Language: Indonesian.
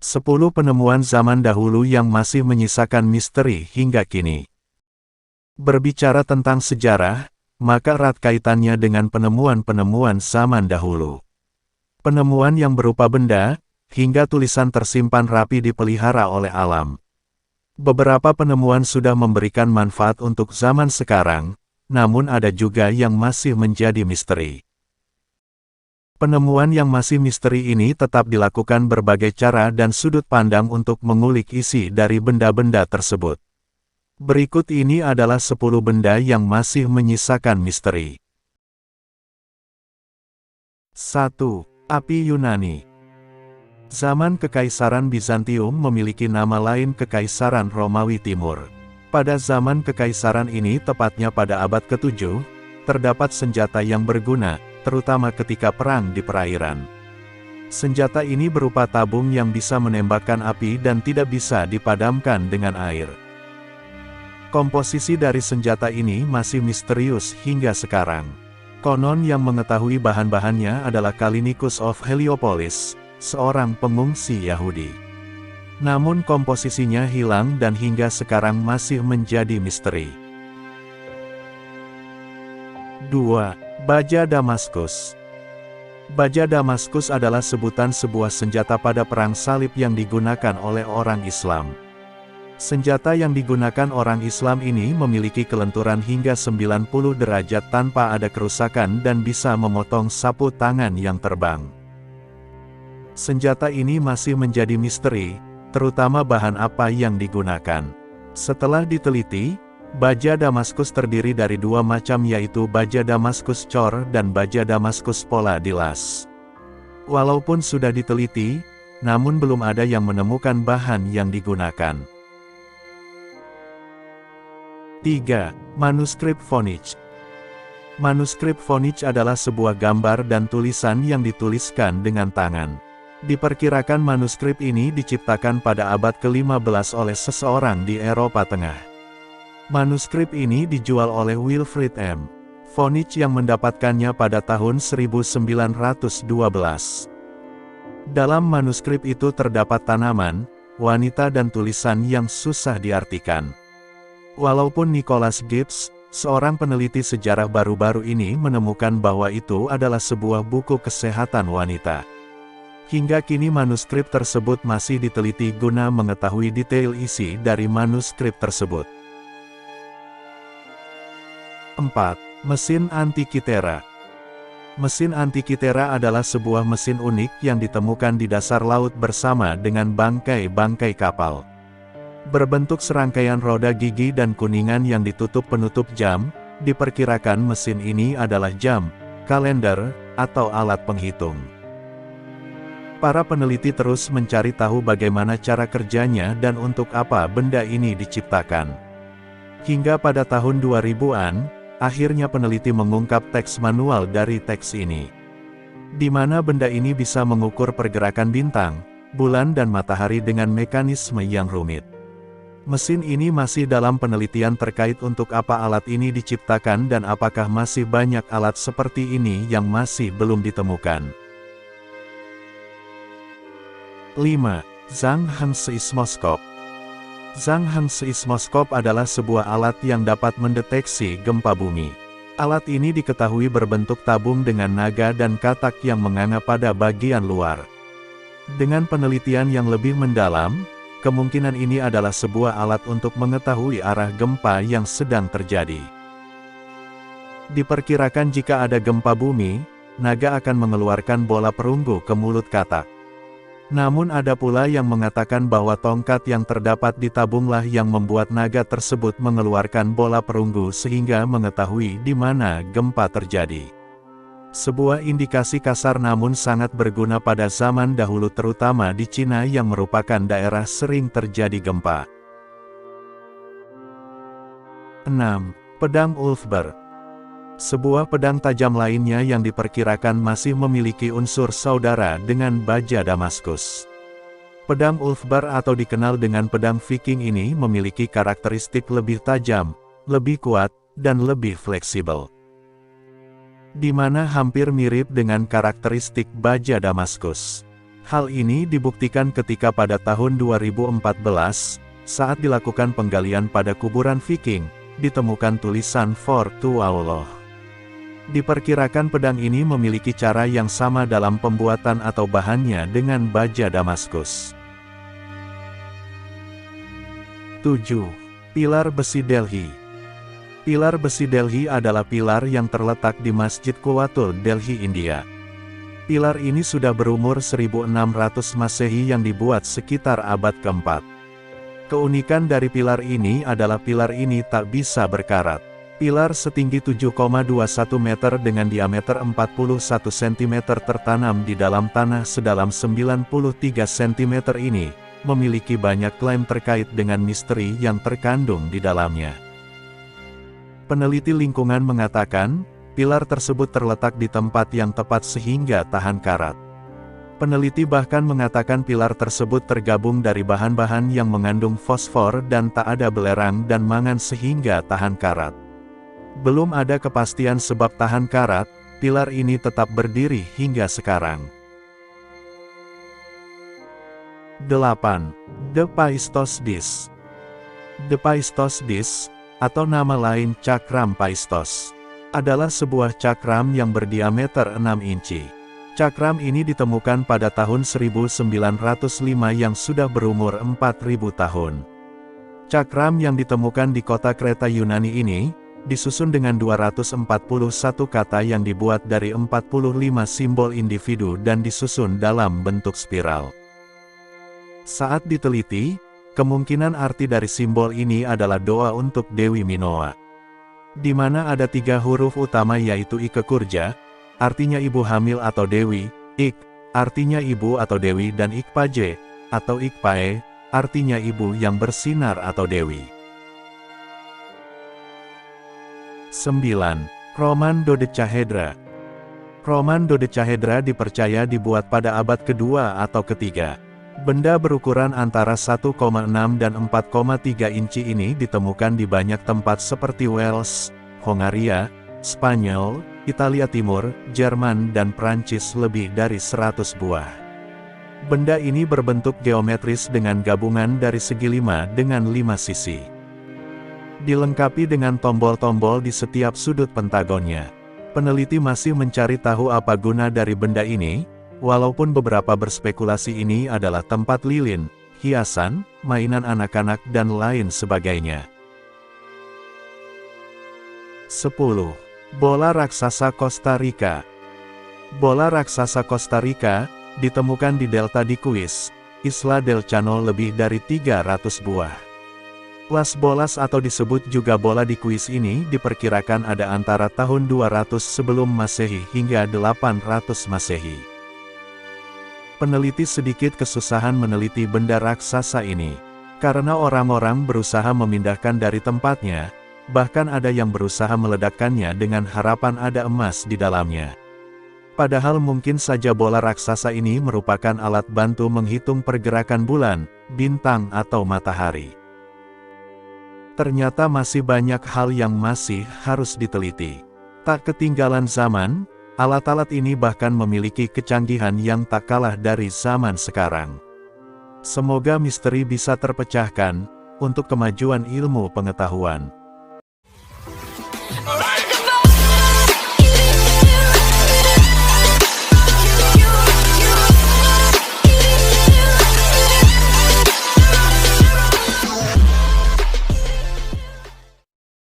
10 penemuan zaman dahulu yang masih menyisakan misteri hingga kini. Berbicara tentang sejarah, maka erat kaitannya dengan penemuan-penemuan zaman dahulu. Penemuan yang berupa benda, hingga tulisan tersimpan rapi dipelihara oleh alam. Beberapa penemuan sudah memberikan manfaat untuk zaman sekarang, namun ada juga yang masih menjadi misteri. Penemuan yang masih misteri ini tetap dilakukan berbagai cara dan sudut pandang untuk mengulik isi dari benda-benda tersebut. Berikut ini adalah 10 benda yang masih menyisakan misteri. 1. Api Yunani. Zaman Kekaisaran Bizantium memiliki nama lain Kekaisaran Romawi Timur. Pada zaman kekaisaran ini, tepatnya pada abad ke-7, terdapat senjata yang berguna, terutama ketika perang di perairan. Senjata ini berupa tabung yang bisa menembakkan api dan tidak bisa dipadamkan dengan air. Komposisi dari senjata ini masih misterius hingga sekarang. Konon yang mengetahui bahan-bahannya adalah Kalinikus of Heliopolis, seorang pengungsi Yahudi. Namun komposisinya hilang dan hingga sekarang masih menjadi misteri. 2. Baja Damaskus. Baja Damaskus adalah sebutan sebuah senjata pada perang salib yang digunakan oleh orang Islam. Senjata yang digunakan orang Islam ini memiliki kelenturan hingga 90 derajat tanpa ada kerusakan dan bisa memotong sapu tangan yang terbang. Senjata ini masih menjadi misteri, terutama bahan apa yang digunakan. Setelah diteliti, baja Damaskus terdiri dari 2 macam, yaitu baja Damaskus cor dan baja Damaskus pola dilas. Walaupun sudah diteliti, namun belum ada yang menemukan bahan yang digunakan. 3. Manuskrip Voynich. Manuskrip Voynich adalah sebuah gambar dan tulisan yang dituliskan dengan tangan. Diperkirakan manuskrip ini diciptakan pada abad ke-15 oleh seseorang di Eropa Tengah. Manuskrip ini dijual oleh Wilfrid M. Voynich yang mendapatkannya pada tahun 1912. Dalam manuskrip itu terdapat tanaman, wanita dan tulisan yang susah diartikan. Walaupun Nicholas Gibbs, seorang peneliti sejarah baru-baru ini menemukan bahwa itu adalah sebuah buku kesehatan wanita. Hingga kini manuskrip tersebut masih diteliti guna mengetahui detail isi dari manuskrip tersebut. 4. Mesin Antikythera. Mesin Antikythera adalah sebuah mesin unik yang ditemukan di dasar laut bersama dengan bangkai-bangkai kapal. Berbentuk serangkaian roda gigi dan kuningan yang ditutup penutup jam, diperkirakan mesin ini adalah jam, kalender, atau alat penghitung. Para peneliti terus mencari tahu bagaimana cara kerjanya dan untuk apa benda ini diciptakan. Hingga pada tahun 2000-an, akhirnya peneliti mengungkap teks manual dari teks ini. Di mana benda ini bisa mengukur pergerakan bintang, bulan dan matahari dengan mekanisme yang rumit. Mesin ini masih dalam penelitian terkait untuk apa alat ini diciptakan dan apakah masih banyak alat seperti ini yang masih belum ditemukan. 5. Zhanghan Seismoskop. Zhanghan Seismoskop adalah sebuah alat yang dapat mendeteksi gempa bumi. Alat ini diketahui berbentuk tabung dengan naga dan katak yang menganga pada bagian luar. Dengan penelitian yang lebih mendalam, kemungkinan ini adalah sebuah alat untuk mengetahui arah gempa yang sedang terjadi. Diperkirakan jika ada gempa bumi, naga akan mengeluarkan bola perunggu ke mulut katak. Namun ada pula yang mengatakan bahwa tongkat yang terdapat di tabunglah yang membuat naga tersebut mengeluarkan bola perunggu sehingga mengetahui di mana gempa terjadi. Sebuah indikasi kasar namun sangat berguna pada zaman dahulu terutama di Cina yang merupakan daerah sering terjadi gempa. 6. Pedang Ulfber. Sebuah pedang tajam lainnya yang diperkirakan masih memiliki unsur saudara dengan baja Damaskus. Pedang Ulfber atau dikenal dengan pedang Viking ini memiliki karakteristik lebih tajam, lebih kuat, dan lebih fleksibel. Di mana hampir mirip dengan karakteristik baja Damaskus. Hal ini dibuktikan ketika pada tahun 2014, saat dilakukan penggalian pada kuburan Viking, ditemukan tulisan For to Allah. Diperkirakan pedang ini memiliki cara yang sama dalam pembuatan atau bahannya dengan baja Damaskus. 7. Pilar besi Delhi. Pilar besi Delhi adalah pilar yang terletak di Masjid Quwwatul Delhi, India. Pilar ini sudah berumur 1600 Masehi yang dibuat sekitar abad ke-4. Keunikan dari pilar ini adalah pilar ini tak bisa berkarat. Pilar setinggi 7,21 meter dengan diameter 41 cm tertanam di dalam tanah sedalam 93 cm ini, memiliki banyak klaim terkait dengan misteri yang terkandung di dalamnya. Peneliti lingkungan mengatakan, pilar tersebut terletak di tempat yang tepat sehingga tahan karat. Peneliti bahkan mengatakan pilar tersebut tergabung dari bahan-bahan yang mengandung fosfor dan tak ada belerang dan mangan sehingga tahan karat. Belum ada kepastian sebab tahan karat, pilar ini tetap berdiri hingga sekarang. 8. The Paistos Dish. The Paistos Dish, atau nama lain cakram paistos, adalah sebuah cakram yang berdiameter 6 inci. Cakram ini ditemukan pada tahun 1905 yang sudah berumur 4000 tahun. Cakram yang ditemukan di kota Kreta Yunani ini, disusun dengan 241 kata yang dibuat dari 45 simbol individu dan disusun dalam bentuk spiral. Saat diteliti, kemungkinan arti dari simbol ini adalah doa untuk Dewi Minoa, di mana ada 3 huruf utama yaitu Ike Kurja, artinya ibu hamil atau Dewi, Ik, artinya ibu atau Dewi dan Ikpaje, atau Ikpae, artinya ibu yang bersinar atau Dewi. 9. Roman Dodecahedra. Roman Dodecahedra dipercaya dibuat pada abad kedua atau ketiga. Benda berukuran antara 1,6 dan 4,3 inci ini ditemukan di banyak tempat seperti Wales, Hongaria, Spanyol, Italia Timur, Jerman dan Prancis lebih dari 100 buah. Benda ini berbentuk geometris dengan gabungan dari segi 5 dengan 5 sisi. Dilengkapi dengan tombol-tombol di setiap sudut pentagonnya. Peneliti masih mencari tahu apa guna dari benda ini, walaupun beberapa berspekulasi ini adalah tempat lilin, hiasan, mainan anak-anak dan lain sebagainya. 10. Bola raksasa Costa Rica. Bola raksasa Costa Rica, ditemukan di delta di Kuis, Isla del Chano lebih dari 300 buah. Las bolas atau disebut juga bola di Kuis ini diperkirakan ada antara tahun 200 sebelum Masehi hingga 800 Masehi. Peneliti sedikit kesusahan meneliti benda raksasa ini, karena orang-orang berusaha memindahkan dari tempatnya, bahkan ada yang berusaha meledakkannya dengan harapan ada emas di dalamnya. Padahal mungkin saja bola raksasa ini merupakan alat bantu menghitung pergerakan bulan, bintang atau matahari. Ternyata masih banyak hal yang masih harus diteliti. Tak ketinggalan zaman, alat-alat ini bahkan memiliki kecanggihan yang tak kalah dari zaman sekarang. Semoga misteri bisa terpecahkan, untuk kemajuan ilmu pengetahuan.